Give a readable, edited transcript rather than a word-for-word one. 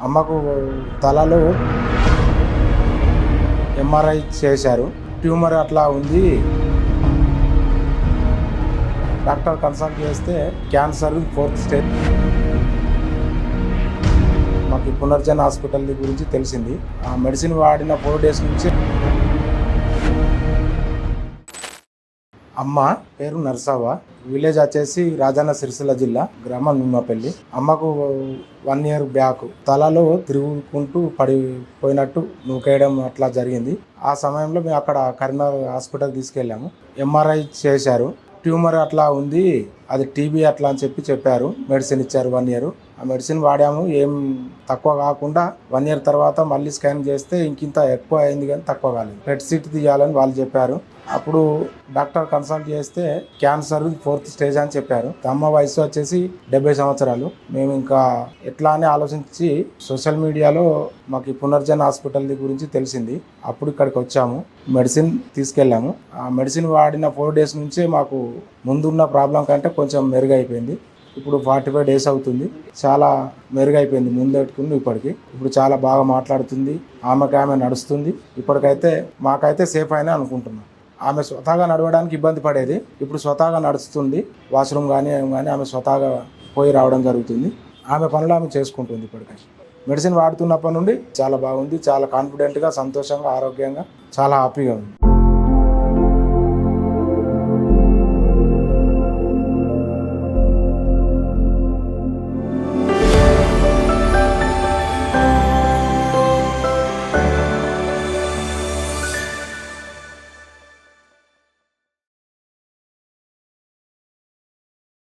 అమ్మకు తలలో ఎంఆర్ఐ చేశారు. ట్యూమర్ అట్లా ఉంది. డాక్టర్ కన్సల్ట్ చేస్తే క్యాన్సర్ 4th స్టేజ్. మాకు పునర్జన్ హాస్పిటల్ గురించి తెలిసింది. ఆ మెడిసిన్ వాడిన 4 days నుంచి అమ్మ పేరు నర్సవ్వ, విలేజ్ వచ్చేసి రాజన్న సిరిసిల్ల జిల్లా, గ్రామం నిమ్మపల్లి. అమ్మకు 1 year బ్యాక్ తలలో తిరుగుకుంటూ పడిపోయినట్టు నూకేయడం అట్లా జరిగింది. ఆ సమయంలో మేము అక్కడ కరీంనగర్ హాస్పిటల్ తీసుకెళ్ళాము. ఎంఆర్ఐ చేశారు. ట్యూమర్ అట్లా ఉంది, అది టీబీ అట్లా అని చెప్పారు. మెడిసిన్ ఇచ్చారు 1 year. ఆ మెడిసిన్ వాడాము, ఏం తక్కువ కాకుండా 1 year తర్వాత మళ్ళీ స్కాన్ చేస్తే ఇంకింత ఎక్కువ అయింది కానీ తక్కువ కాలేదు. PET CT తీయాలని వాళ్ళు చెప్పారు. అప్పుడు డాక్టర్ కన్సల్ట్ చేస్తే క్యాన్సర్ 4th స్టేజ్ అని చెప్పారు. అమ్మ వయసు వచ్చేసి 70 సంవత్సరాలు. మేము ఇంకా ఎట్లా అని ఆలోచించి సోషల్ మీడియాలో మాకు పునర్జన్ హాస్పిటల్ గురించి తెలిసింది. అప్పుడు ఇక్కడికి వచ్చాము, మెడిసిన్ తీసుకెళ్ళాము. ఆ మెడిసిన్ వాడిన 4 days నుంచే మాకు ముందున్న ప్రాబ్లం కంటే కొంచెం మెరుగైపోయింది. ఇప్పుడు 45 days అవుతుంది. చాలా మెరుగైపోయింది ముందట్టుకుని ఇప్పటికి. ఇప్పుడు చాలా బాగా మాట్లాడుతుంది. ఆమె నడుస్తుంది. ఇప్పటికైతే మాకైతే సేఫ్ అయినా అనుకుంటున్నాం. ఆమె స్వతహాగా నడవడానికి ఇబ్బంది పడేది, ఇప్పుడు స్వతహాగా నడుస్తుంది. వాష్రూమ్ కానీ ఆమె స్వతహాగా పోయి రావడం జరుగుతుంది. ఆమె పనులు ఆమె చేసుకుంటుంది. ఇప్పటికైతే మెడిసిన్ వాడుతున్నప్పటి నుండి చాలా బాగుంది. చాలా కాన్ఫిడెంట్గా, సంతోషంగా, ఆరోగ్యంగా, చాలా హ్యాపీగా ఉంది.